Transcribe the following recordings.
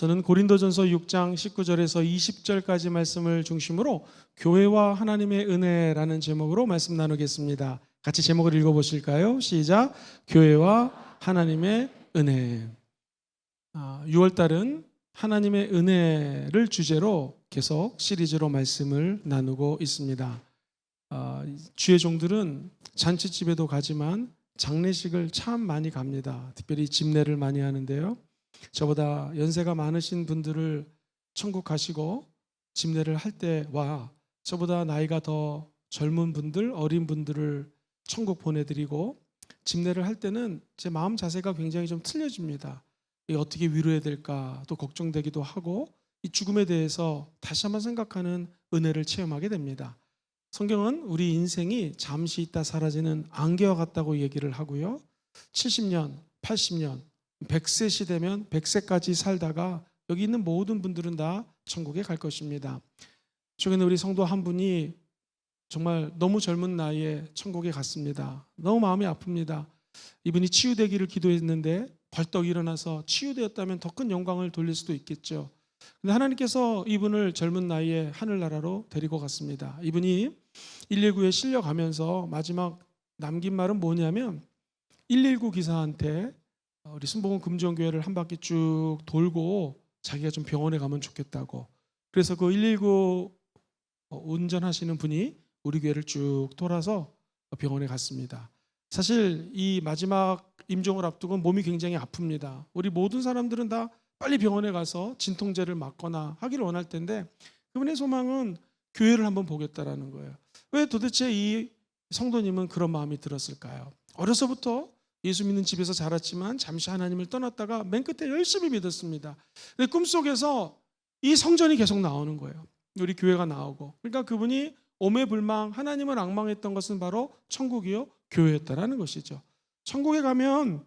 저는 고린도전서 6장 19절에서 20절까지 말씀을 중심으로 교회와 하나님의 은혜라는 제목으로 말씀 나누겠습니다. 같이 제목을 읽어보실까요? 시작. 교회와 하나님의 은혜. 6월달은 하나님의 은혜를 주제로 계속 시리즈로 말씀을 나누고 있습니다. 주의 종들은 잔치집에도 가지만 장례식을 참 많이 갑니다. 특별히 집례를 많이 하는데요. 저보다 연세가 많으신 분들을 천국 가시고 집례를 할 때와 저보다 나이가 더 젊은 분들, 어린 분들을 천국 보내드리고 집례를 할 때는 제 마음 자세가 굉장히 좀 틀려집니다. 어떻게 위로해야 될까 또 걱정되기도 하고 이 죽음에 대해서 다시 한번 생각하는 은혜를 체험하게 됩니다. 성경은 우리 인생이 잠시 있다 사라지는 안개와 같다고 얘기를 하고요. 70년, 80년, 100세 시대면 100세까지 살다가 여기 있는 모든 분들은 다 천국에 갈 것입니다. 최근에 우리 성도 한 분이 정말 너무 젊은 나이에 천국에 갔습니다. 너무 마음이 아픕니다. 이분이 치유되기를 기도했는데 벌떡 일어나서 치유되었다면 더 큰 영광을 돌릴 수도 있겠죠. 근데 하나님께서 이분을 젊은 나이에 하늘나라로 데리고 갔습니다. 이분이 119에 실려가면서 마지막 남긴 말은 뭐냐면 119 기사한테 우리 순복음 금정교회를 한 바퀴 쭉 돌고 자기가 좀 병원에 가면 좋겠다고. 그래서 그 119 운전하시는 분이 우리 교회를 쭉 돌아서 병원에 갔습니다. 사실 이 마지막 임종을 앞두고 몸이 굉장히 아픕니다. 우리 모든 사람들은 다 빨리 병원에 가서 진통제를 맞거나 하기를 원할 텐데 그분의 소망은 교회를 한번 보겠다라는 거예요. 왜 도대체 이 성도님은 그런 마음이 들었을까요? 어려서부터 예수 믿는 집에서 자랐지만 잠시 하나님을 떠났다가 맨 끝에 열심히 믿었습니다. 근데 꿈속에서 이 성전이 계속 나오는 거예요. 우리 교회가 나오고. 그러니까 그분이 오매불망 하나님을 앙망했던 것은 바로 천국이요 교회였다라는 것이죠. 천국에 가면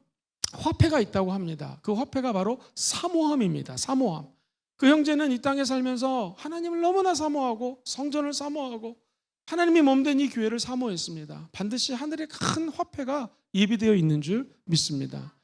화폐가 있다고 합니다. 그 화폐가 바로 사모함입니다. 사모함. 그 형제는 이 땅에 살면서 하나님을 너무나 사모하고 성전을 사모하고 하나님이 몸된 이 교회를 사모했습니다. 반드시 하늘에 큰 화폐가 예비되어 있는 줄 믿습니다.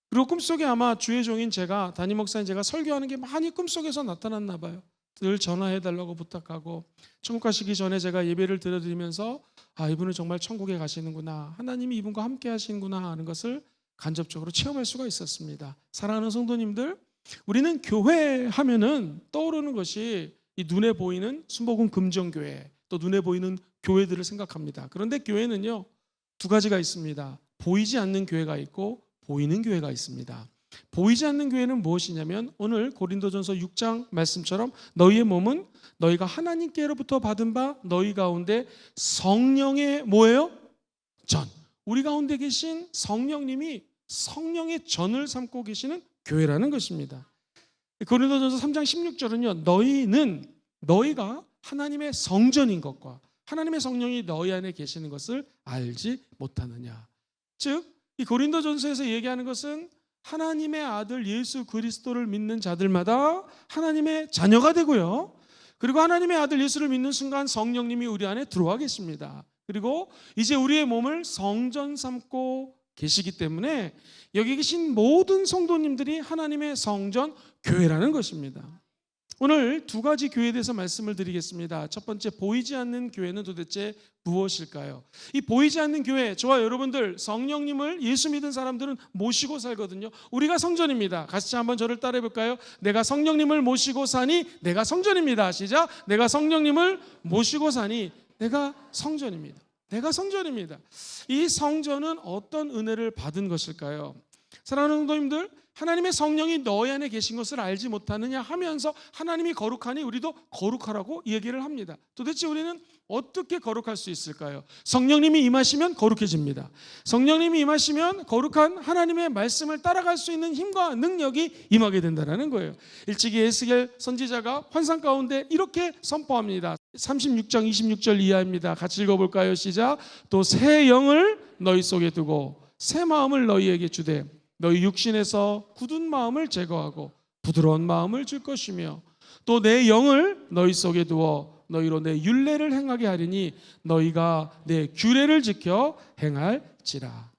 그리고 꿈속에 아마 주의 종인 제가 담임 목사인 제가 설교하는 게 많이 꿈속에서 나타났나 봐요. 늘 전화해달라고 부탁하고 천국 가시기 전에 제가 예배를 드려드리면서 이분은 정말 천국에 가시는구나, 하나님이 이분과 함께 하시는구나 하는 것을 간접적으로 체험할 수가 있었습니다. 사랑하는 성도님들, 우리는 교회 하면은 떠오르는 것이 이 눈에 보이는 순복음 금정교회 또 눈에 보이는 교회들을 생각합니다. 그런데 교회는요 두 가지가 있습니다. 보이지 않는 교회가 있고 보이는 교회가 있습니다. 보이지 않는 교회는 무엇이냐면 오늘 고린도전서 6장 말씀처럼 너희의 몸은 너희가 하나님께로부터 받은 바 너희 가운데 성령의 뭐예요? 전. 우리 가운데 계신 성령님이 성령의 전을 삼고 계시는 교회라는 것입니다. 고린도전서 3장 16절은요 너희가 하나님의 성전인 것과 하나님의 성령이 너희 안에 계시는 것을 알지 못하느냐. 즉 이 고린도전서에서 얘기하는 것은 하나님의 아들 예수 그리스도를 믿는 자들마다 하나님의 자녀가 되고요. 그리고 하나님의 아들 예수를 믿는 순간 성령님이 우리 안에 들어와 계십니다. 그리고 이제 우리의 몸을 성전 삼고 계시기 때문에 여기 계신 모든 성도님들이 하나님의 성전 교회라는 것입니다. 오늘 두 가지 교회에 대해서 말씀을 드리겠습니다. 첫 번째, 보이지 않는 교회는 도대체 무엇일까요? 이 보이지 않는 교회, 저와 여러분들 성령님을 예수 믿은 사람들은 모시고 살거든요. 우리가 성전입니다. 같이 한번 저를 따라해 볼까요? 내가 성령님을 모시고 사니 내가 성전입니다. 시작. 내가 성령님을 모시고 사니 내가 성전입니다. 내가 성전입니다. 이 성전은 어떤 은혜를 받은 것일까요? 사랑하는 성도님들, 하나님의 성령이 너희 안에 계신 것을 알지 못하느냐 하면서 하나님이 거룩하니 우리도 거룩하라고 얘기를 합니다. 도대체 우리는 어떻게 거룩할 수 있을까요? 성령님이 임하시면 거룩해집니다. 성령님이 임하시면 거룩한 하나님의 말씀을 따라갈 수 있는 힘과 능력이 임하게 된다는 거예요. 일찍이 에스겔 선지자가 환상 가운데 이렇게 선포합니다. 36장 26절 이하입니다. 같이 읽어볼까요? 시작. 또 새 영을 너희 속에 두고 새 마음을 너희에게 주되 너희 육신에서 굳은 마음을 제거하고 부드러운 마음을 줄 것이며 또 내 영을 너희 속에 두어 너희로 내 율례를 행하게 하리니 너희가 내 규례를 지켜 행할지라.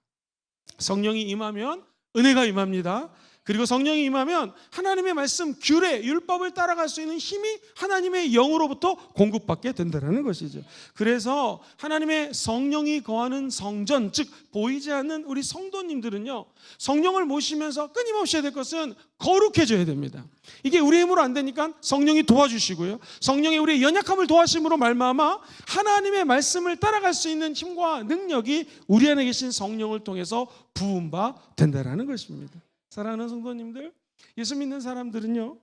성령이 임하면 은혜가 임합니다. 그리고 성령이 임하면 하나님의 말씀, 규례, 율법을 따라갈 수 있는 힘이 하나님의 영으로부터 공급받게 된다는 것이죠. 그래서 하나님의 성령이 거하는 성전, 즉 보이지 않는 우리 성도님들은요, 성령을 모시면서 끊임없이 해야 될 것은 거룩해져야 됩니다. 이게 우리 힘으로 안 되니까 성령이 도와주시고요, 성령이 우리의 연약함을 도와심으로 말미암아 하나님의 말씀을 따라갈 수 있는 힘과 능력이 우리 안에 계신 성령을 통해서 부음바 된다는 것입니다. 사랑하는 성도님들, 예수 믿는 사람들은요,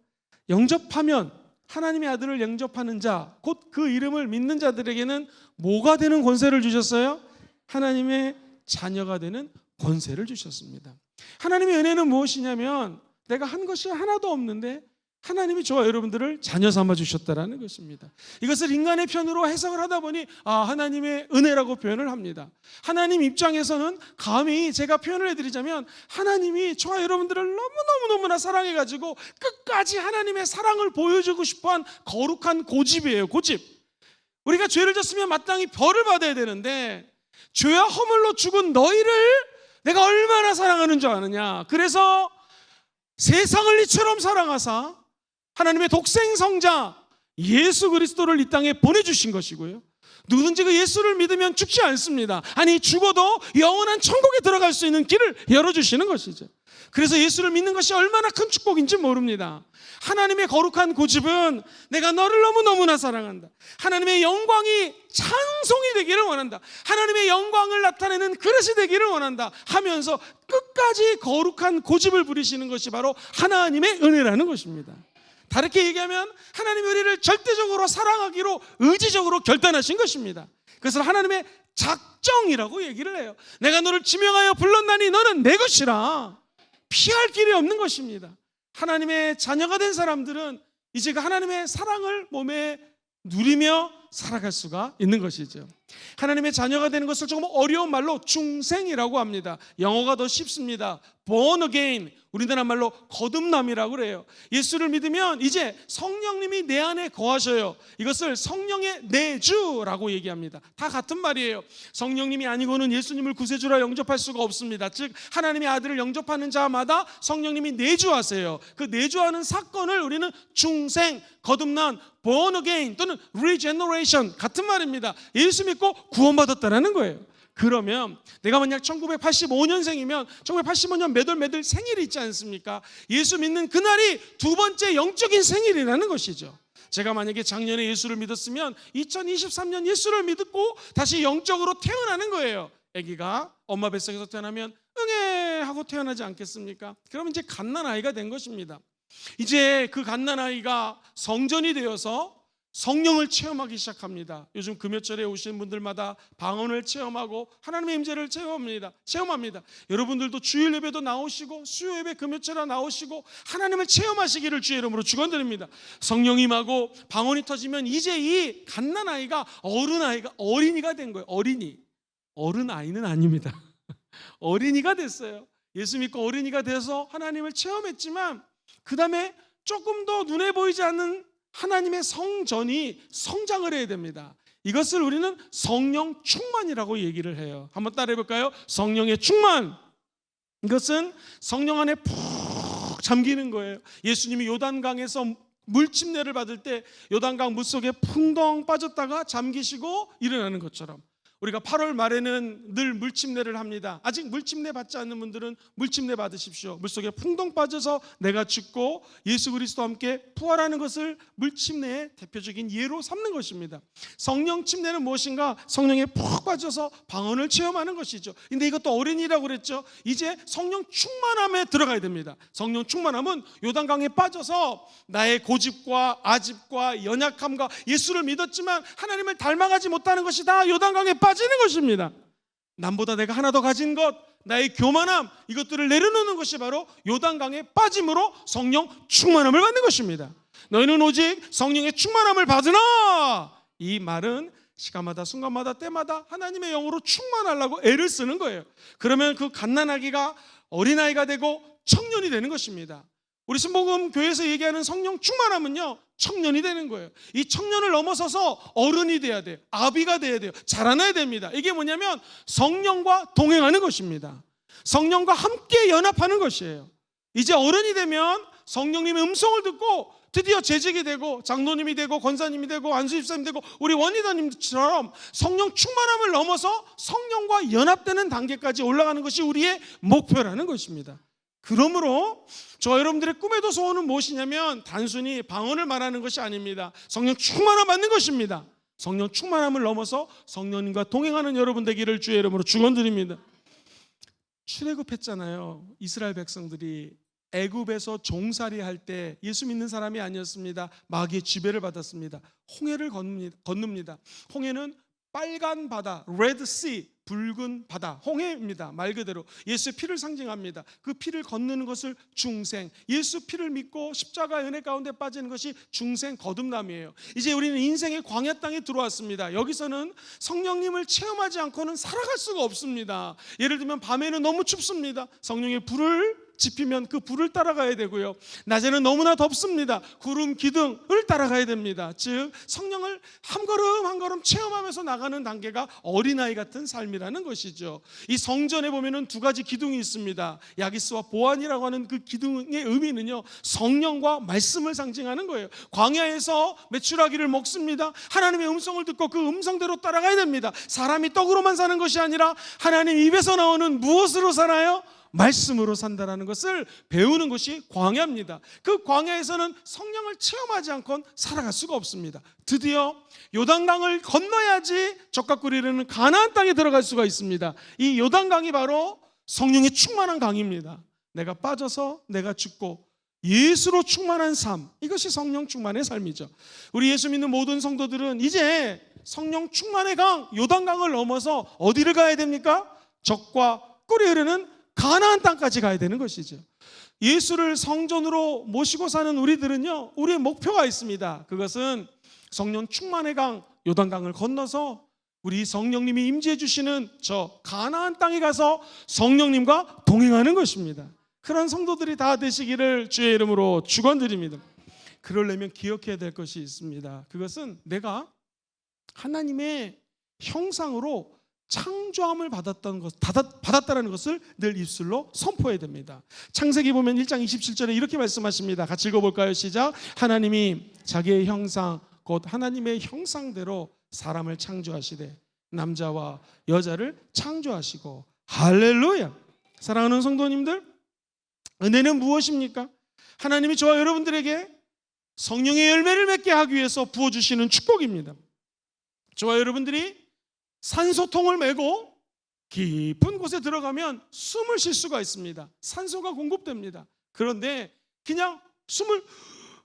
영접하면 하나님의 아들을 영접하는 자, 곧 그 이름을 믿는 자들에게는 뭐가 되는 권세를 주셨어요? 하나님의 자녀가 되는 권세를 주셨습니다. 하나님의 은혜는 무엇이냐면 내가 한 것이 하나도 없는데 하나님이 저와 여러분들을 자녀 삼아 주셨다는 것입니다. 이것을 인간의 편으로 해석을 하다 보니 하나님의 은혜라고 표현을 합니다. 하나님 입장에서는 감히 제가 표현을 해드리자면 하나님이 저와 여러분들을 너무너무나 사랑해가지고 끝까지 하나님의 사랑을 보여주고 싶어한 거룩한 고집이에요. 고집. 우리가 죄를 졌으면 마땅히 벌을 받아야 되는데 죄와 허물로 죽은 너희를 내가 얼마나 사랑하는 줄 아느냐. 그래서 세상을 이처럼 사랑하사 하나님의 독생 성자 예수 그리스도를 이 땅에 보내주신 것이고요, 누구든지 그 예수를 믿으면 죽지 않습니다. 아니 죽어도 영원한 천국에 들어갈 수 있는 길을 열어주시는 것이죠. 그래서 예수를 믿는 것이 얼마나 큰 축복인지 모릅니다. 하나님의 거룩한 고집은 내가 너를 너무너무나 사랑한다, 하나님의 영광이 찬송이 되기를 원한다, 하나님의 영광을 나타내는 그릇이 되기를 원한다 하면서 끝까지 거룩한 고집을 부리시는 것이 바로 하나님의 은혜라는 것입니다. 다르게 얘기하면 하나님의 우리를 절대적으로 사랑하기로 의지적으로 결단하신 것입니다. 그것을 하나님의 작정이라고 얘기를 해요. 내가 너를 지명하여 불렀나니 너는 내 것이라. 피할 길이 없는 것입니다. 하나님의 자녀가 된 사람들은 이제 그 하나님의 사랑을 몸에 누리며 살아갈 수가 있는 것이죠. 하나님의 자녀가 되는 것을 조금 어려운 말로 중생이라고 합니다. 영어가 더 쉽습니다. born again, 우리나라 말로 거듭남이라고 그래요. 예수를 믿으면 이제 성령님이 내 안에 거하셔요. 이것을 성령의 내주라고 얘기합니다. 다 같은 말이에요. 성령님이 아니고는 예수님을 구세주라 영접할 수가 없습니다. 즉 하나님의 아들을 영접하는 자마다 성령님이 내주하세요. 그 내주하는 사건을 우리는 중생, 거듭난, born again 또는 regeneration, 같은 말입니다. 예수 믿고 구원받았다는 거예요. 그러면 내가 만약 1985년생이면 1985년 매달 생일이 있지 않습니까? 예수 믿는 그날이 두 번째 영적인 생일이라는 것이죠. 제가 만약에 작년에 예수를 믿었으면 2023년 예수를 믿고 다시 영적으로 태어나는 거예요. 아기가 엄마 뱃속에서 태어나면 응애 하고 태어나지 않겠습니까? 그러면 이제 갓난아이가 된 것입니다. 이제 그 갓난아이가 성전이 되어서 성령을 체험하기 시작합니다. 요즘 금요철에 오시는 분들마다 방언을 체험하고 하나님의 임재를 체험합니다. 여러분들도 주일 예배도 나오시고 수요 예배 금요철에 나오시고 하나님을 체험하시기를 주의 이름으로 축원드립니다. 성령 임하고 방언이 터지면 이제 이 갓난아이가 어린이가 된 거예요. 어른아이는 아닙니다. 어린이가 됐어요. 예수 믿고 어린이가 돼서 하나님을 체험했지만 그 다음에 조금 더 눈에 보이지 않는 하나님의 성전이 성장을 해야 됩니다. 이것을 우리는 성령 충만이라고 얘기를 해요. 한번 따라해 볼까요? 성령의 충만. 이것은 성령 안에 푹 잠기는 거예요. 예수님이 요단강에서 물침례를 받을 때 요단강 물속에 풍덩 빠졌다가 잠기시고 일어나는 것처럼 우리가 8월 말에는 늘 물침례를 합니다. 아직 물침례 받지 않는 분들은 물침례 받으십시오. 물속에 풍덩 빠져서 내가 죽고 예수 그리스도와 함께 부활하는 것을 물침례의 대표적인 예로 삼는 것입니다. 성령 침례는 무엇인가? 성령에 푹 빠져서 방언을 체험하는 것이죠. 근데 이것도 어린이라고 그랬죠. 이제 성령 충만함에 들어가야 됩니다. 성령 충만함은 요단강에 빠져서 나의 고집과 아집과 연약함과 예수를 믿었지만 하나님을 닮아가지 못하는 것이 다 요단강에 빠지는 것입니다. 남보다 내가 하나 더 가진 것, 나의 교만함, 이것들을 내려놓는 것이 바로 요단강에 빠짐으로 성령 충만함을 받는 것입니다. 너희는 오직 성령의 충만함을 받으나, 이 말은 시간마다 순간마다 때마다 하나님의 영으로 충만하려고 애를 쓰는 거예요. 그러면 그 갓난아기가 어린아이가 되고 청년이 되는 것입니다. 우리 순복음 교회에서 얘기하는 성령 충만함은요, 청년이 되는 거예요. 이 청년을 넘어서서 어른이 돼야 돼요. 아비가 돼야 돼요. 자라나야 됩니다. 이게 뭐냐면 성령과 동행하는 것입니다. 성령과 함께 연합하는 것이에요. 이제 어른이 되면 성령님의 음성을 듣고 드디어 재직이 되고 장로님이 되고 권사님이 되고 안수집사님 되고 우리 원리더님처럼 성령 충만함을 넘어서 성령과 연합되는 단계까지 올라가는 것이 우리의 목표라는 것입니다. 그러므로 저 여러분들의 꿈에도 소원은 무엇이냐면 단순히 방언을 말하는 것이 아닙니다. 성령 충만함 받는 것입니다. 성령 충만함을 넘어서 성령님과 동행하는 여러분 되기를 주의 이름으로 축원드립니다. 출애굽했잖아요. 이스라엘 백성들이 애굽에서 종살이 할 때 예수 믿는 사람이 아니었습니다. 마귀의 지배를 받았습니다. 홍해를 건넙니다. 홍해는 빨간 바다, 레드 씨, 붉은 바다, 홍해입니다. 말 그대로 예수의 피를 상징합니다. 그 피를 건너는 것을 중생, 예수 피를 믿고 십자가의 은혜 가운데 빠지는 것이 중생 거듭남이에요. 이제 우리는 인생의 광야 땅에 들어왔습니다. 여기서는 성령님을 체험하지 않고는 살아갈 수가 없습니다. 예를 들면 밤에는 너무 춥습니다. 성령의 불을 지피면 그 불을 따라가야 되고요. 낮에는 너무나 덥습니다. 구름 기둥을 따라가야 됩니다. 즉 성령을 한 걸음 한 걸음 체험하면서 나가는 단계가 어린아이 같은 삶이라는 것이죠. 이 성전에 보면은 두 가지 기둥이 있습니다. 야기스와 보안이라고 하는 그 기둥의 의미는요, 성령과 말씀을 상징하는 거예요. 광야에서 메추라기를 먹습니다. 하나님의 음성을 듣고 그 음성대로 따라가야 됩니다. 사람이 떡으로만 사는 것이 아니라 하나님 입에서 나오는 무엇으로 살아요? 말씀으로 산다는 것을 배우는 것이 광야입니다. 그 광야에서는 성령을 체험하지 않고는 살아갈 수가 없습니다. 드디어 요단강을 건너야지 적과 꿀이르는 가나안 땅에 들어갈 수가 있습니다. 이 요단강이 바로 성령이 충만한 강입니다. 내가 빠져서 내가 죽고 예수로 충만한 삶, 이것이 성령 충만의 삶이죠. 우리 예수 믿는 모든 성도들은 이제 성령 충만의 강 요단강을 넘어서 어디를 가야 됩니까? 적과 꿀이 흐르는 가나안 땅까지 가야 되는 것이죠. 예수를 성전으로 모시고 사는 우리들은요, 우리의 목표가 있습니다. 그것은 성령 충만의 강 요단강을 건너서 우리 성령님이 임재해 주시는 저 가나안 땅에 가서 성령님과 동행하는 것입니다. 그런 성도들이 다 되시기를 주의 이름으로 축원드립니다. 그러려면 기억해야 될 것이 있습니다. 그것은 내가 하나님의 형상으로 창조함을 받았다는 것을 늘 입술로 선포해야 됩니다. 창세기 보면 1장 27절에 이렇게 말씀하십니다. 같이 읽어볼까요? 시작. 하나님이 자기의 형상 곧 하나님의 형상대로 사람을 창조하시되 남자와 여자를 창조하시고. 할렐루야. 사랑하는 성도님들, 은혜는 무엇입니까? 하나님이 저와 여러분들에게 성령의 열매를 맺게 하기 위해서 부어주시는 축복입니다. 저와 여러분들이 산소통을 메고 깊은 곳에 들어가면 숨을 쉴 수가 있습니다. 산소가 공급됩니다. 그런데 그냥 숨을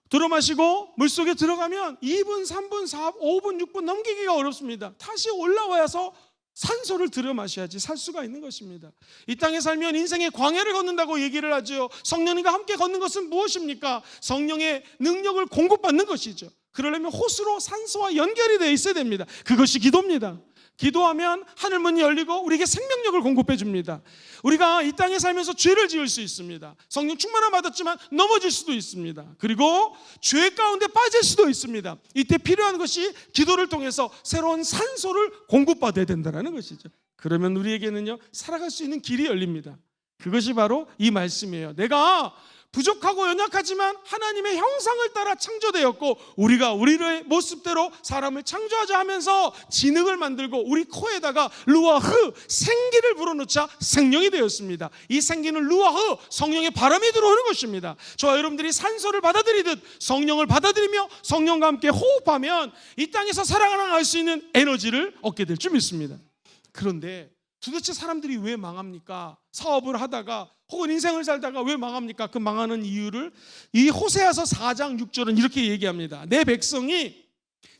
들어마시고 물속에 들어가면 2분, 3분, 4분, 5분, 6분 넘기기가 어렵습니다. 다시 올라와서 산소를 들여마셔야지 살 수가 있는 것입니다. 이 땅에 살면 인생의 광야를 걷는다고 얘기를 하죠. 성령님과 함께 걷는 것은 무엇입니까? 성령의 능력을 공급받는 것이죠. 그러려면 호수로 산소와 연결이 되어 있어야 됩니다. 그것이 기도입니다. 기도하면 하늘문이 열리고 우리에게 생명력을 공급해 줍니다. 우리가 이 땅에 살면서 죄를 지을 수 있습니다. 성령 충만함 받았지만 넘어질 수도 있습니다. 그리고 죄 가운데 빠질 수도 있습니다. 이때 필요한 것이 기도를 통해서 새로운 산소를 공급받아야 된다는 것이죠. 그러면 우리에게는요, 살아갈 수 있는 길이 열립니다. 그것이 바로 이 말씀이에요. 내가 부족하고 연약하지만 하나님의 형상을 따라 창조되었고 우리가 우리의 모습대로 사람을 창조하자 하면서 진흙을 만들고 우리 코에다가 루아흐, 생기를 불어넣자 생명이 되었습니다. 이 생기는 루아흐, 성령의 바람이 들어오는 것입니다. 저와 여러분들이 산소를 받아들이듯 성령을 받아들이며 성령과 함께 호흡하면 이 땅에서 살아갈 수 있는 에너지를 얻게 될 줄 믿습니다. 그런데 도대체 사람들이 왜 망합니까? 사업을 하다가 혹은 인생을 살다가 왜 망합니까? 그 망하는 이유를 이 호세아서 4장 6절은 이렇게 얘기합니다. 내 백성이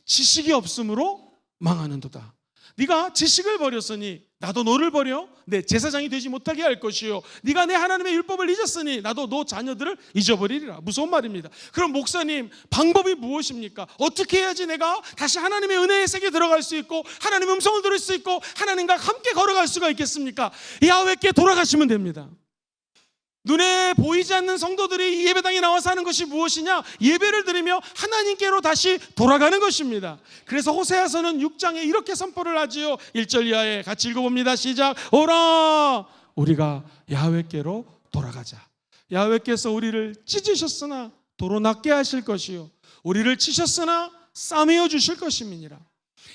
지식이 없으므로 망하는도다. 네가 지식을 버렸으니 나도 너를 버려 내 제사장이 되지 못하게 할 것이요, 네가 내 하나님의 율법을 잊었으니 나도 너 자녀들을 잊어버리리라. 무서운 말입니다. 그럼 목사님, 방법이 무엇입니까? 어떻게 해야지 내가 다시 하나님의 은혜의 세계에 들어갈 수 있고 하나님의 음성을 들을 수 있고 하나님과 함께 걸어갈 수가 있겠습니까? 야훼께 돌아가시면 됩니다. 눈에 보이지 않는 성도들이 이 예배당에 나와서 하는 것이 무엇이냐? 예배를 드리며 하나님께로 다시 돌아가는 것입니다. 그래서 호세아서는 6장에 이렇게 선포를 하지요. 1절 이하에 같이 읽어봅니다. 시작. 오라, 우리가 야훼께로 돌아가자. 야훼께서 우리를 찢으셨으나 도로 낫게 하실 것이요 우리를 치셨으나 싸매어 주실 것임이니라.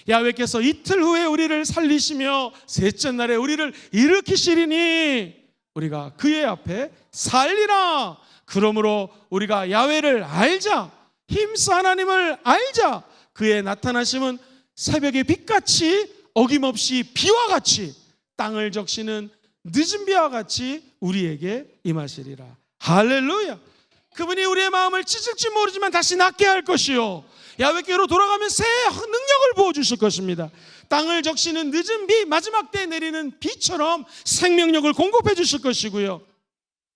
야훼께서 이틀 후에 우리를 살리시며 셋째 날에 우리를 일으키시리니 우리가 그의 앞에 살리라. 그러므로 우리가 야훼를 알자. 힘써 하나님을 알자. 그의 나타나심은 새벽의 빛같이 어김없이 비와 같이 땅을 적시는 늦은 비와 같이 우리에게 임하시리라. 할렐루야. 그분이 우리의 마음을 찢을지 모르지만 다시 낫게 할 것이요 야훼께로 돌아가면 새 능력을 부어주실 것입니다. 땅을 적시는 늦은 비, 마지막 때에 내리는 비처럼 생명력을 공급해 주실 것이고요,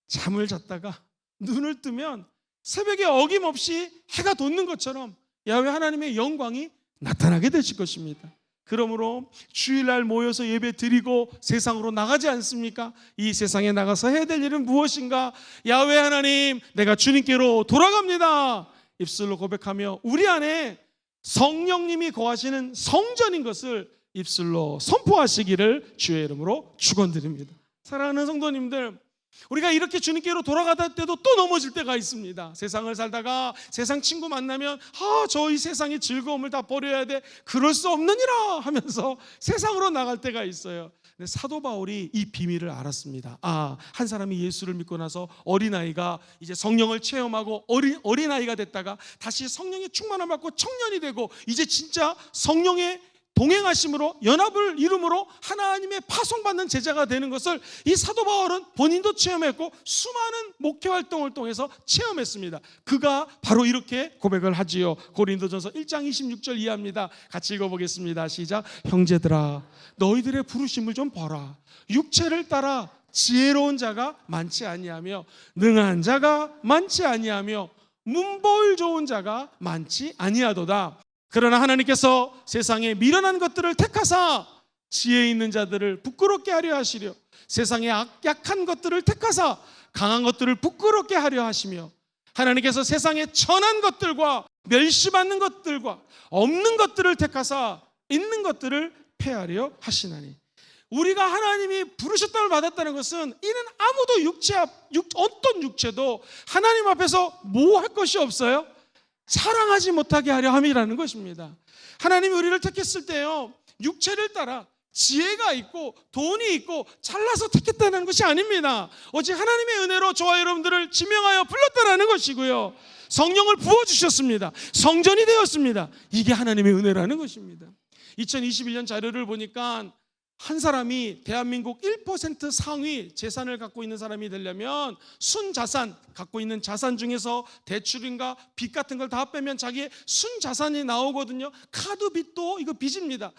잠을 잤다가 눈을 뜨면 새벽에 어김없이 해가 돋는 것처럼 야훼 하나님의 영광이 나타나게 되실 것입니다. 그러므로 주일날 모여서 예배 드리고 세상으로 나가지 않습니까? 이 세상에 나가서 해야 될 일은 무엇인가? 야훼 하나님, 내가 주님께로 돌아갑니다. 입술로 고백하며 우리 안에 성령님이 거하시는 성전인 것을 입술로 선포하시기를 주의 이름으로 축원드립니다. 사랑하는 성도님들, 우리가 이렇게 주님께로 돌아가다 때도 또 넘어질 때가 있습니다. 세상을 살다가 세상 친구 만나면 저 이 세상의 즐거움을 다 버려야 돼, 그럴 수 없느니라 하면서 세상으로 나갈 때가 있어요. 근데 사도 바울이 이 비밀을 알았습니다. 한 사람이 예수를 믿고 나서 어린아이가 이제 성령을 체험하고 어린아이가 됐다가 다시 성령의 충만함을 받고 청년이 되고 이제 진짜 성령의 동행하심으로 연합을 이룸으로 하나님의 파송받는 제자가 되는 것을 이 사도 바울은 본인도 체험했고 수많은 목회 활동을 통해서 체험했습니다. 그가 바로 이렇게 고백을 하지요. 고린도전서 1장 26절 이하입니다. 같이 읽어보겠습니다. 시작. 형제들아, 너희들의 부르심을 좀 봐라. 육체를 따라 지혜로운 자가 많지 아니하며 능한 자가 많지 아니하며 문보일 좋은 자가 많지 아니하도다. 그러나 하나님께서 세상에 미련한 것들을 택하사 지혜 있는 자들을 부끄럽게 하려 하시려, 세상에 약한 것들을 택하사 강한 것들을 부끄럽게 하려 하시며, 하나님께서 세상에 천한 것들과 멸시받는 것들과 없는 것들을 택하사 있는 것들을 폐하려 하시나니. 우리가 하나님이 부르셨다를 받았다는 것은 이는 아무도 어떤 육체도 하나님 앞에서 뭐 할 것이 없어요? 사랑하지 못하게 하려 함이라는 것입니다. 하나님이 우리를 택했을 때요, 육체를 따라 지혜가 있고 돈이 있고 잘나서 택했다는 것이 아닙니다. 오직 하나님의 은혜로 저와 여러분들을 지명하여 불렀다라는 것이고요, 성령을 부어주셨습니다. 성전이 되었습니다. 이게 하나님의 은혜라는 것입니다. 2021년 자료를 보니까 한 사람이 대한민국 1% 상위 재산을 갖고 있는 사람이 되려면 순자산, 갖고 있는 자산 중에서 대출인가 빚 같은 걸 다 빼면 자기의 순자산이 나오거든요. 카드 빚도 이거 빚입니다.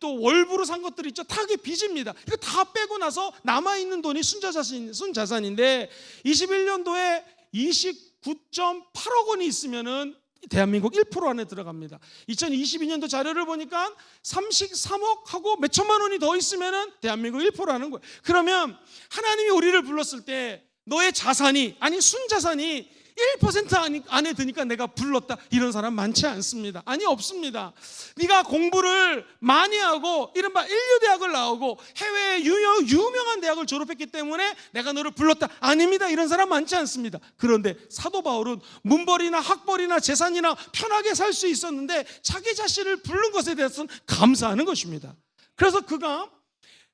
또 월부로 산 것들 있죠, 다 그게 빚입니다. 이거 다 빼고 나서 남아있는 돈이 순자산인데 21년도에 29.8억 원이 있으면은 대한민국 1% 안에 들어갑니다. 2022년도 자료를 보니까 33억하고 몇 천만 원이 더 있으면 대한민국 1%라는 거예요. 그러면 하나님이 우리를 불렀을 때 너의 자산이, 아니 순자산이 1% 안에 드니까 내가 불렀다, 이런 사람 많지 않습니다. 아니, 없습니다. 네가 공부를 많이 하고 이른바 인류대학을 나오고 해외에 유명한 대학을 졸업했기 때문에 내가 너를 불렀다, 아닙니다. 이런 사람 많지 않습니다. 그런데 사도 바울은 문벌이나 학벌이나 재산이나 편하게 살 수 있었는데 자기 자신을 부른 것에 대해서는 감사하는 것입니다. 그래서 그가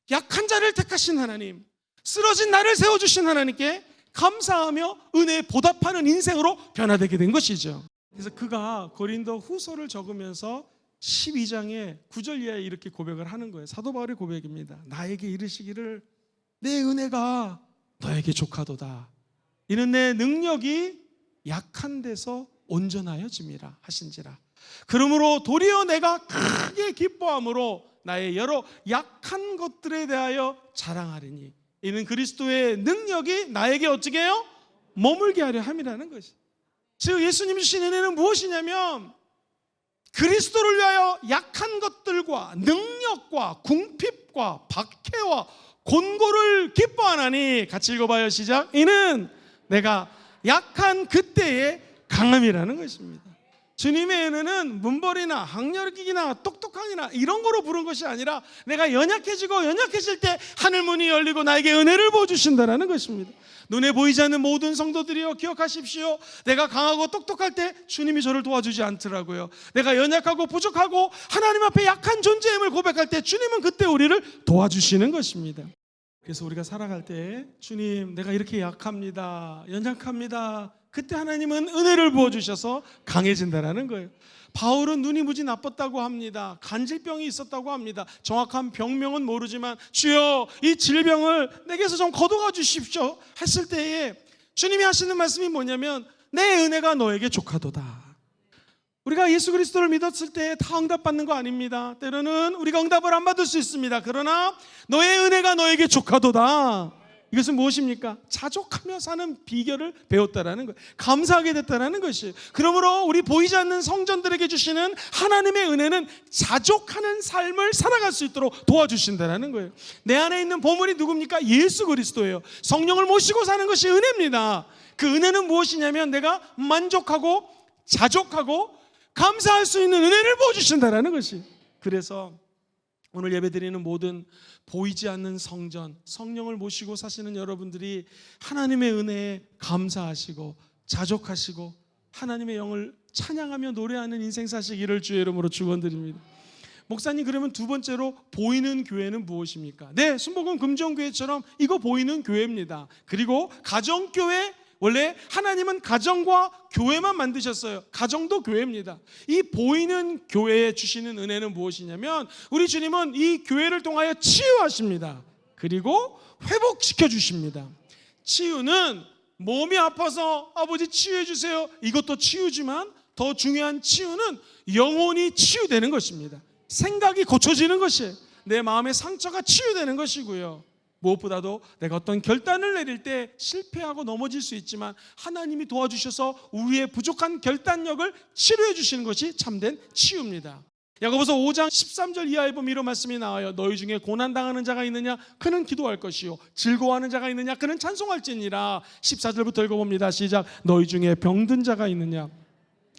약한 자를 택하신 하나님, 쓰러진 나를 세워주신 하나님께 감사하며 은혜에 보답하는 인생으로 변화되게 된 것이죠. 그래서 그가 고린도 후서를 적으면서 12장의 9절 이하에 이렇게 고백을 하는 거예요. 사도 바울의 고백입니다. 나에게 이르시기를 내 은혜가 너에게 족하도다. 이는 내 능력이 약한 데서 온전하여짐이라 하신지라. 그러므로 도리어 내가 크게 기뻐함으로 나의 여러 약한 것들에 대하여 자랑하리니 이는 그리스도의 능력이 나에게 어떻게 해요? 머물게 하려 함이라는 것이. 즉 예수님이 주신 은혜는 무엇이냐면 그리스도를 위하여 약한 것들과 능력과 궁핍과 박해와 곤고를 기뻐하나니. 같이 읽어봐요. 시작. 이는 내가 약한 그때의 강함이라는 것입니다. 주님의 은혜는 문벌이나 학력이나 똑똑함이나 이런 거로 부른 것이 아니라 내가 연약해지고 연약해질 때 하늘 문이 열리고 나에게 은혜를 부어주신다는 것입니다. 눈에 보이지 않는 모든 성도들이여 기억하십시오. 내가 강하고 똑똑할 때 주님이 저를 도와주지 않더라고요. 내가 연약하고 부족하고 하나님 앞에 약한 존재임을 고백할 때 주님은 그때 우리를 도와주시는 것입니다. 그래서 우리가 살아갈 때 주님 내가 이렇게 약합니다, 연약합니다, 그때 하나님은 은혜를 부어주셔서 강해진다는 거예요. 바울은 눈이 무지 나빴다고 합니다. 간질병이 있었다고 합니다. 정확한 병명은 모르지만 주여 이 질병을 내게서 좀 거둬가 주십시오 했을 때에 주님이 하시는 말씀이 뭐냐면 내 은혜가 너에게 족하도다. 우리가 예수 그리스도를 믿었을 때 다 응답받는 거 아닙니다. 때로는 우리가 응답을 안 받을 수 있습니다. 그러나 너의 은혜가 너에게 족하도다. 이것은 무엇입니까? 자족하며 사는 비결을 배웠다라는 거예요. 감사하게 됐다라는 것이에요. 그러므로 우리 보이지 않는 성전들에게 주시는 하나님의 은혜는 자족하는 삶을 살아갈 수 있도록 도와주신다라는 거예요. 내 안에 있는 보물이 누굽니까? 예수 그리스도예요. 성령을 모시고 사는 것이 은혜입니다. 그 은혜는 무엇이냐면 내가 만족하고 자족하고 감사할 수 있는 은혜를 부어주신다라는 것이. 그래서 오늘 예배드리는 모든 보이지 않는 성전, 성령을 모시고 사시는 여러분들이 하나님의 은혜에 감사하시고 자족하시고 하나님의 영을 찬양하며 노래하는 인생 사시기를 주의 이름으로 축원드립니다. 목사님, 그러면 두 번째로 보이는 교회는 무엇입니까? 네, 순복음 금정교회처럼 이거 보이는 교회입니다. 그리고 가정교회, 원래 하나님은 가정과 교회만 만드셨어요. 가정도 교회입니다. 이 보이는 교회에 주시는 은혜는 무엇이냐면 우리 주님은 이 교회를 통하여 치유하십니다. 그리고 회복시켜 주십니다. 치유는 몸이 아파서 아버지 치유해 주세요, 이것도 치유지만 더 중요한 치유는 영혼이 치유되는 것입니다. 생각이 고쳐지는 것이에요. 내 마음의 상처가 치유되는 것이고요. 무엇보다도 내가 어떤 결단을 내릴 때 실패하고 넘어질 수 있지만 하나님이 도와주셔서 우리의 부족한 결단력을 치료해 주시는 것이 참된 치유입니다. 야고보서 5장 13절 이하에 보면 이런 말씀이 나와요. 너희 중에 고난당하는 자가 있느냐? 그는 기도할 것이요 즐거워하는 자가 있느냐? 그는 찬송할지니라. 14절부터 읽어봅니다. 시작. 너희 중에 병든 자가 있느냐?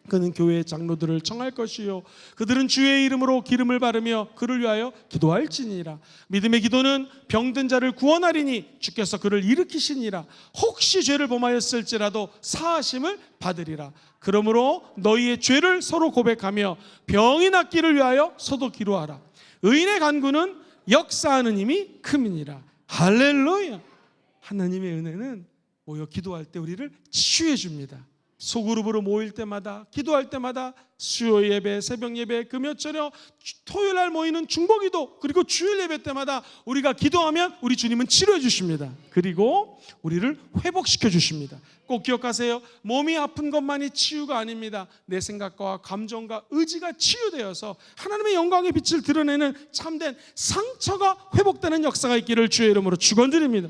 그는 교회의 장로들을 청할 것이요 그들은 주의 이름으로 기름을 바르며 그를 위하여 기도할지니라. 믿음의 기도는 병든 자를 구원하리니 주께서 그를 일으키시니라. 혹시 죄를 범하였을지라도 사하심을 받으리라. 그러므로 너희의 죄를 서로 고백하며 병이 낫기를 위하여 서로 기도하라. 의인의 간구는 역사하는 힘이 큼이니라. 할렐루야. 하나님의 은혜는 모여 기도할 때 우리를 치유해 줍니다. 소그룹으로 모일 때마다, 기도할 때마다, 수요 예배, 새벽 예배, 금요철에 토요일 날 모이는 중보기도, 그리고 주일 예배 때마다 우리가 기도하면 우리 주님은 치료해 주십니다. 그리고 우리를 회복시켜 주십니다. 꼭 기억하세요. 몸이 아픈 것만이 치유가 아닙니다. 내 생각과 감정과 의지가 치유되어서 하나님의 영광의 빛을 드러내는 참된 상처가 회복되는 역사가 있기를 주의 이름으로 축원드립니다.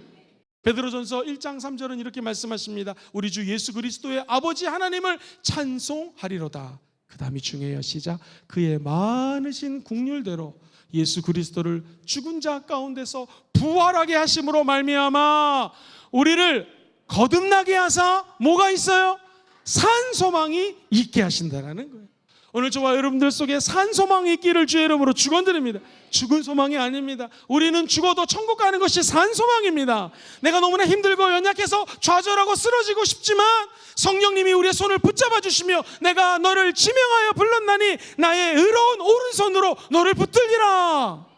베드로전서 1장 3절은 이렇게 말씀하십니다. 우리 주 예수 그리스도의 아버지 하나님을 찬송하리로다. 그 다음이 중요해요. 시작. 그의 많으신 긍휼대로 예수 그리스도를 죽은 자 가운데서 부활하게 하심으로 말미암아 우리를 거듭나게 하사 뭐가 있어요? 산 소망이 있게 하신다라는 거예요. 오늘 저와 여러분들 속에 산 소망이 있기를 주의 이름으로 축원드립니다. 죽은 소망이 아닙니다. 우리는 죽어도 천국 가는 것이 산 소망입니다. 내가 너무나 힘들고 연약해서 좌절하고 쓰러지고 싶지만 성령님이 우리의 손을 붙잡아 주시며 내가 너를 지명하여 불렀나니 나의 의로운 오른손으로 너를 붙들리라.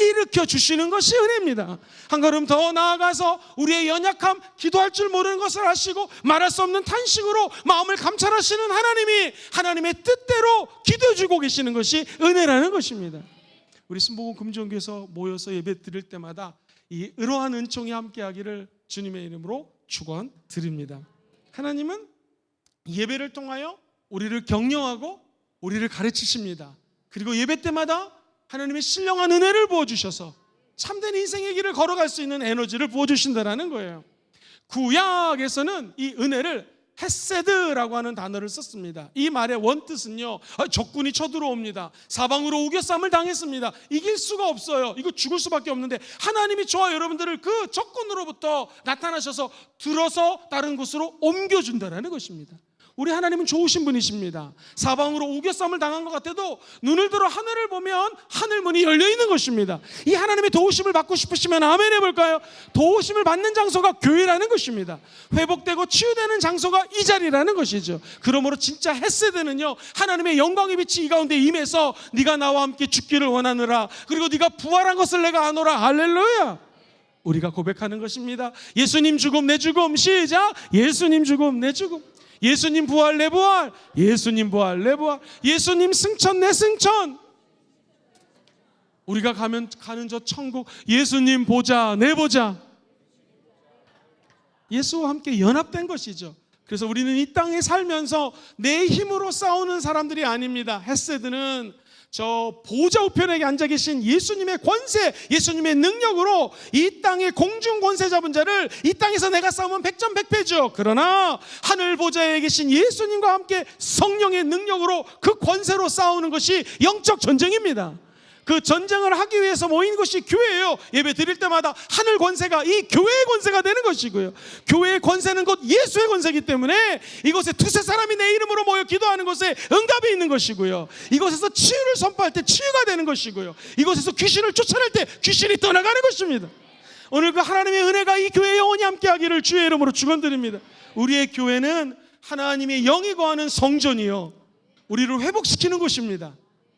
일으켜 주시는 것이 은혜입니다. 한 걸음 더 나아가서 우리의 연약함, 기도할 줄 모르는 것을 아시고 말할 수 없는 탄식으로 마음을 감찰하시는 하나님이 하나님의 뜻대로 기도해 주고 계시는 것이 은혜라는 것입니다. 우리 순복음 금정교에서 모여서 예배 드릴 때마다 이 의로한 은총이 함께하기를 주님의 이름으로 축원드립니다. 하나님은 예배를 통하여 우리를 격려하고 우리를 가르치십니다. 그리고 예배 때마다 하나님의 신령한 은혜를 부어주셔서 참된 인생의 길을 걸어갈 수 있는 에너지를 부어주신다는 거예요. 구약에서는 이 은혜를 헤세드라고 하는 단어를 썼습니다. 이 말의 원뜻은요, 적군이 쳐들어옵니다. 사방으로 우겨쌈을 당했습니다. 이길 수가 없어요. 이거 죽을 수밖에 없는데 하나님이 저와 여러분들을 그 적군으로부터 나타나셔서 들어서 다른 곳으로 옮겨준다는 것입니다. 우리 하나님은 좋으신 분이십니다. 사방으로 우겨쌈을 당한 것 같아도 눈을 들어 하늘을 보면 하늘 문이 열려 있는 것입니다. 이 하나님의 도우심을 받고 싶으시면 아멘 해볼까요? 도우심을 받는 장소가 교회라는 것입니다. 회복되고 치유되는 장소가 이 자리라는 것이죠. 그러므로 진짜 헤세드는요, 하나님의 영광의 빛이 이 가운데 임해서 네가 나와 함께 죽기를 원하느라, 그리고 네가 부활한 것을 내가 아노라. 할렐루야. 우리가 고백하는 것입니다. 예수님 죽음 내 죽음. 시작. 예수님 죽음 내 죽음. 예수님 부활 내 부활. 예수님 부활 내 부활. 예수님 승천 내 승천. 우리가 가는 저 천국, 예수님 보좌 내 보좌. 예수와 함께 연합된 것이죠. 그래서 우리는 이 땅에 살면서 내 힘으로 싸우는 사람들이 아닙니다. 헤세드는 저 보좌 우편에 앉아 계신 예수님의 권세, 예수님의 능력으로 이 땅의 공중 권세 잡은 자를, 이 땅에서 내가 싸우면 백전백패죠. 그러나 하늘 보좌에 계신 예수님과 함께 성령의 능력으로 그 권세로 싸우는 것이 영적 전쟁입니다. 그 전쟁을 하기 위해서 모인 것이 교회예요. 예배 드릴 때마다 하늘 권세가 이 교회의 권세가 되는 것이고요, 교회의 권세는 곧 예수의 권세이기 때문에 이곳에 두세 사람이 내 이름으로 모여 기도하는 것에 응답이 있는 것이고요, 이곳에서 치유를 선포할 때 치유가 되는 것이고요, 이곳에서 귀신을 쫓아낼 때 귀신이 떠나가는 것입니다. 오늘 그 하나님의 은혜가 이 교회에 영원히 함께하기를 주의 이름으로 축원드립니다. 우리의 교회는 하나님의 영이 거하는 성전이요, 우리를 회복시키는 곳입니다.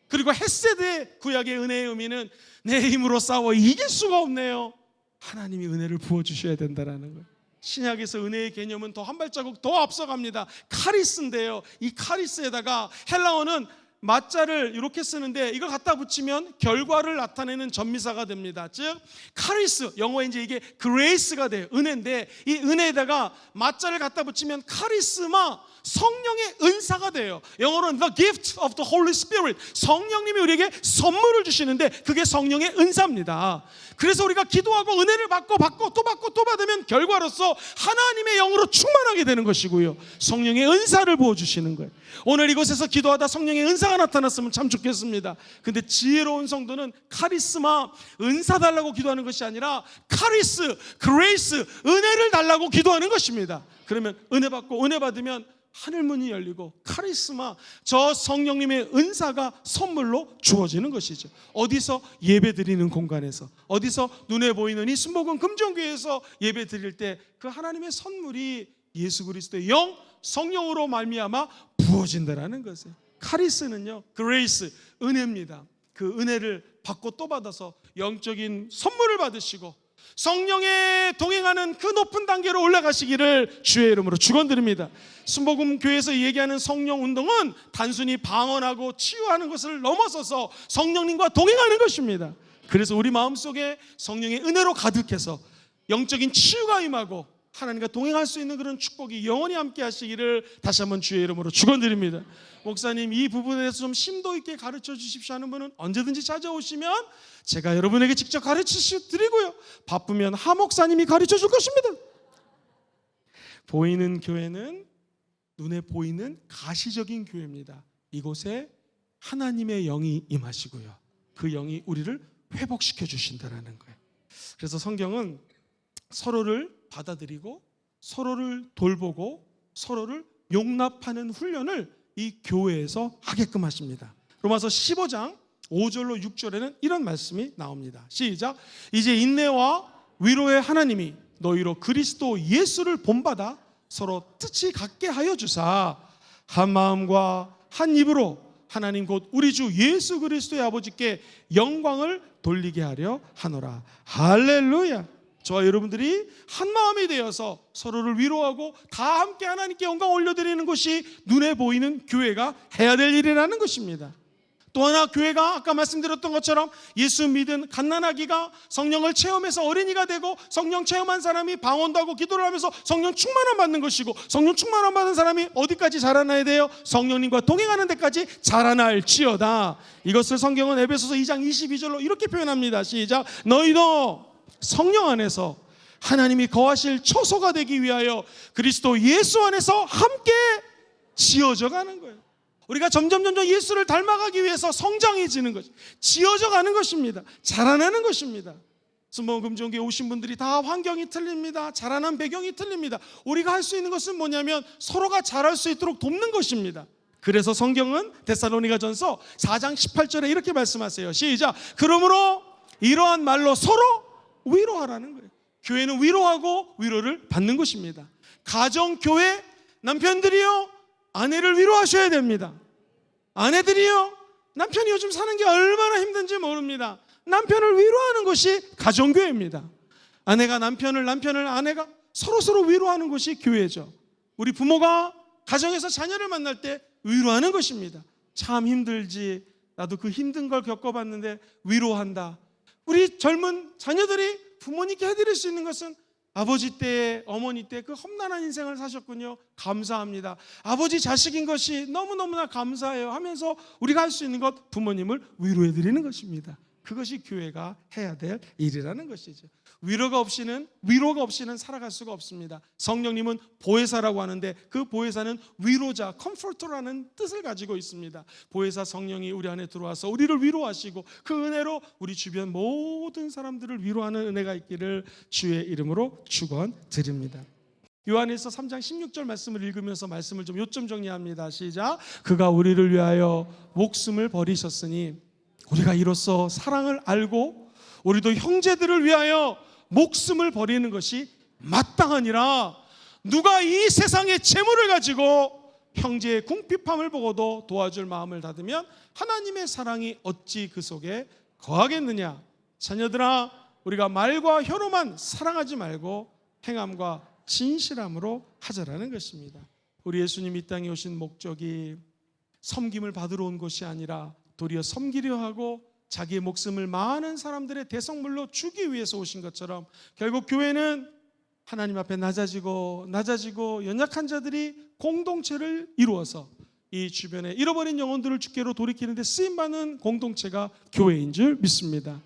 그리고 헤세드의 구약의 은혜의 의미는 내 힘으로 싸워 이길 수가 없네요. 하나님이 은혜를 부어주셔야 된다는 거예요. 신약에서 은혜의 개념은 더 한 발자국 더 앞서갑니다. 카리스인데요, 이 카리스에다가 헬라어는 맞자를 이렇게 쓰는데 이걸 갖다 붙이면 결과를 나타내는 전미사가 됩니다. 즉 카리스, 영어에 이제 이게 그레이스가 돼요. 은혜인데 이 은혜에다가 맞자를 갖다 붙이면 카리스마, 성령의 은사가 돼요. 영어로는 the gift of the Holy Spirit. 성령님이 우리에게 선물을 주시는데 그게 성령의 은사입니다. 그래서 우리가 기도하고 은혜를 받고 또 받으면 결과로서 하나님의 영으로 충만하게 되는 것이고요, 성령의 은사를 부어주시는 거예요. 오늘 이곳에서 기도하다 성령의 은사가 나타났으면 참 좋겠습니다. 근데 지혜로운 성도는 카리스마, 은사 달라고 기도하는 것이 아니라 카리스, 그레이스, 은혜를 달라고 기도하는 것입니다. 그러면 은혜 받고 은혜 받으면 하늘문이 열리고 카리스마, 저 성령님의 은사가 선물로 주어지는 것이죠. 어디서? 예배 드리는 공간에서, 어디서? 눈에 보이는 이 순복음 금종교회에서 예배 드릴 때 그 하나님의 선물이 예수 그리스도의 영, 성령으로 말미암아 부어진다라는 것이에요. 카리스는요, 그레이스, 은혜입니다. 그 은혜를 받고 또 받아서 영적인 선물을 받으시고 성령에 동행하는 그 높은 단계로 올라가시기를 주의 이름으로 축원드립니다. 순복음 교회에서 얘기하는 성령 운동은 단순히 방언하고 치유하는 것을 넘어서서 성령님과 동행하는 것입니다. 그래서 우리 마음속에 성령의 은혜로 가득해서 영적인 치유가 임하고 하나님과 동행할 수 있는 그런 축복이 영원히 함께 하시기를 다시 한번 주의 이름으로 축원드립니다. 목사님, 이 부분에 대해서 좀 심도 있게 가르쳐 주십시오 하는 분은 언제든지 찾아오시면 제가 여러분에게 직접 가르쳐 드리고요, 바쁘면 하 목사님이 가르쳐 줄 것입니다. 보이는 교회는 눈에 보이는 가시적인 교회입니다. 이곳에 하나님의 영이 임하시고요, 그 영이 우리를 회복시켜 주신다는 거예요. 그래서 성경은 서로를 받아들이고 서로를 돌보고 서로를 용납하는 훈련을 이 교회에서 하게끔 하십니다. 로마서 15장 5절로 6절에는 이런 말씀이 나옵니다. 시작. 이제 인내와 위로의 하나님이 너희로 그리스도 예수를 본받아 서로 뜻이 같게 하여 주사 한 마음과 한 입으로 하나님 곧 우리 주 예수 그리스도의 아버지께 영광을 돌리게 하려 하노라. 할렐루야. 저와 여러분들이 한 마음이 되어서 서로를 위로하고 다 함께 하나님께 영광 올려드리는 것이 눈에 보이는 교회가 해야 될 일이라는 것입니다. 또 하나, 교회가 아까 말씀드렸던 것처럼 예수 믿은 갓난아기가 성령을 체험해서 어린이가 되고 성령 체험한 사람이 방언도 하고 기도를 하면서 성령 충만함 받는 것이고, 성령 충만함 받는 사람이 어디까지 자라나야 돼요? 성령님과 동행하는 데까지 자라날지어다. 이것을 성경은 에베소서 2장 22절로 이렇게 표현합니다. 시작. 너희도 성령 안에서 하나님이 거하실 처소가 되기 위하여 그리스도 예수 안에서 함께 지어져 가는 거예요. 우리가 점점 예수를 닮아가기 위해서 성장해지는 거죠. 지어져 가는 것입니다. 자라나는 것입니다. 순복음 금종교에 오신 분들이 다 환경이 틀립니다. 자라난 배경이 틀립니다. 우리가 할 수 있는 것은 뭐냐면 서로가 잘할 수 있도록 돕는 것입니다. 그래서 성경은 데살로니가전서 4장 18절에 이렇게 말씀하세요. 시작. 그러므로 이러한 말로 서로 위로하라는 거예요. 교회는 위로하고 위로를 받는 것입니다. 가정, 교회, 남편들이요 아내를 위로하셔야 됩니다. 아내들이요 남편이 요즘 사는 게 얼마나 힘든지 모릅니다. 남편을 위로하는 것이 가정교회입니다. 아내가 남편을, 아내가 서로 위로하는 것이 교회죠. 우리 부모가 가정에서 자녀를 만날 때 위로하는 것입니다. 참 힘들지, 나도 그 힘든 걸 겪어봤는데 위로한다. 우리 젊은 자녀들이 부모님께 해드릴 수 있는 것은 아버지 때, 어머니 때 그 험난한 인생을 사셨군요. 감사합니다. 아버지 자식인 것이 너무너무나 감사해요 하면서 우리가 할 수 있는 것, 부모님을 위로해드리는 것입니다. 그것이 교회가 해야 될 일이라는 것이죠. 위로가 없이는 살아갈 수가 없습니다. 성령님은 보혜사라고 하는데 그 보혜사는 위로자, 컴포터라는 뜻을 가지고 있습니다. 보혜사 성령이 우리 안에 들어와서 우리를 위로하시고 그 은혜로 우리 주변 모든 사람들을 위로하는 은혜가 있기를 주의 이름으로 축원드립니다. 요한일서 3장 16절 말씀을 읽으면서 말씀을 좀 요점 정리합니다. 시작. 그가 우리를 위하여 목숨을 버리셨으니 우리가 이로써 사랑을 알고 우리도 형제들을 위하여 목숨을 버리는 것이 마땅하니라. 누가 이 세상의 재물을 가지고 형제의 궁핍함을 보고도 도와줄 마음을 닫으면 하나님의 사랑이 어찌 그 속에 거하겠느냐. 자녀들아, 우리가 말과 혀로만 사랑하지 말고 행함과 진실함으로 하자라는 것입니다. 우리 예수님이 이 땅에 오신 목적이 섬김을 받으러 온 것이 아니라 도리어 섬기려 하고 자기의 목숨을 많은 사람들의 대성물로 주기 위해서 오신 것처럼 결국 교회는 하나님 앞에 낮아지고 연약한 자들이 공동체를 이루어서 이 주변에 잃어버린 영혼들을 주께로 돌이키는 데 쓰임받는 공동체가 교회인 줄 믿습니다.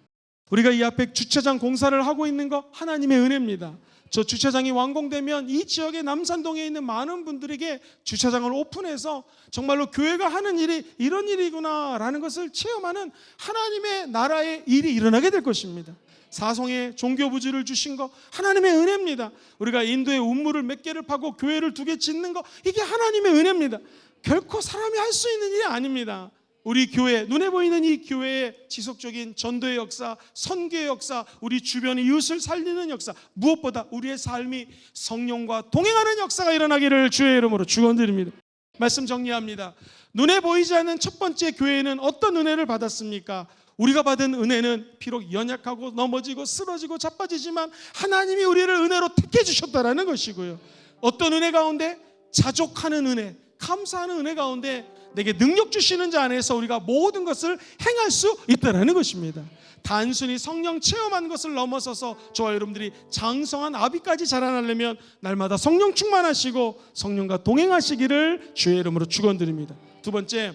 우리가 이 앞에 주차장 공사를 하고 있는 거 하나님의 은혜입니다. 저 주차장이 완공되면 이 지역의 남산동에 있는 많은 분들에게 주차장을 오픈해서 정말로 교회가 하는 일이 이런 일이구나라는 것을 체험하는 하나님의 나라의 일이 일어나게 될 것입니다. 사송에 종교 부지를 주신 거 하나님의 은혜입니다. 우리가 인도에 운물을 몇 개를 파고 교회를 2개 짓는 거 이게 하나님의 은혜입니다. 결코 사람이 할 수 있는 일이 아닙니다. 우리 교회, 눈에 보이는 이 교회의 지속적인 전도의 역사, 선교의 역사, 우리 주변의 이웃을 살리는 역사, 무엇보다 우리의 삶이 성령과 동행하는 역사가 일어나기를 주의 이름으로 축원드립니다. 말씀 정리합니다. 눈에 보이지 않는 첫 번째 교회는 어떤 은혜를 받았습니까? 우리가 받은 은혜는 비록 연약하고 넘어지고 쓰러지고 자빠지지만 하나님이 우리를 은혜로 택해 주셨다라는 것이고요. 어떤 은혜 가운데? 자족하는 은혜, 감사하는 은혜 가운데 내게 능력 주시는 자 안에서 우리가 모든 것을 행할 수 있다는 것입니다. 단순히 성령 체험한 것을 넘어서서 저와 여러분들이 장성한 아비까지 자라나려면 날마다 성령 충만하시고 성령과 동행하시기를 주의 이름으로 축원드립니다. 두 번째,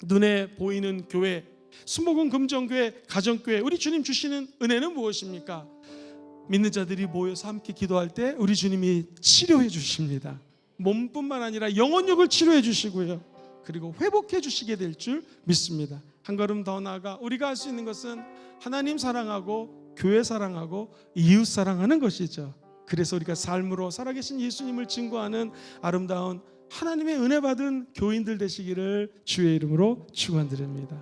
눈에 보이는 교회, 순복음 금정교회, 가정교회, 우리 주님 주시는 은혜는 무엇입니까? 믿는 자들이 모여서 함께 기도할 때 우리 주님이 치료해 주십니다. 몸뿐만 아니라 영혼력을 치료해 주시고요. 그리고 회복해 주시게 될 줄 믿습니다. 한 걸음 더 나아가 우리가 할 수 있는 것은 하나님 사랑하고 교회 사랑하고 이웃 사랑하는 것이죠. 그래서 우리가 삶으로 살아계신 예수님을 증거하는 아름다운 하나님의 은혜 받은 교인들 되시기를 주의 이름으로 축원드립니다.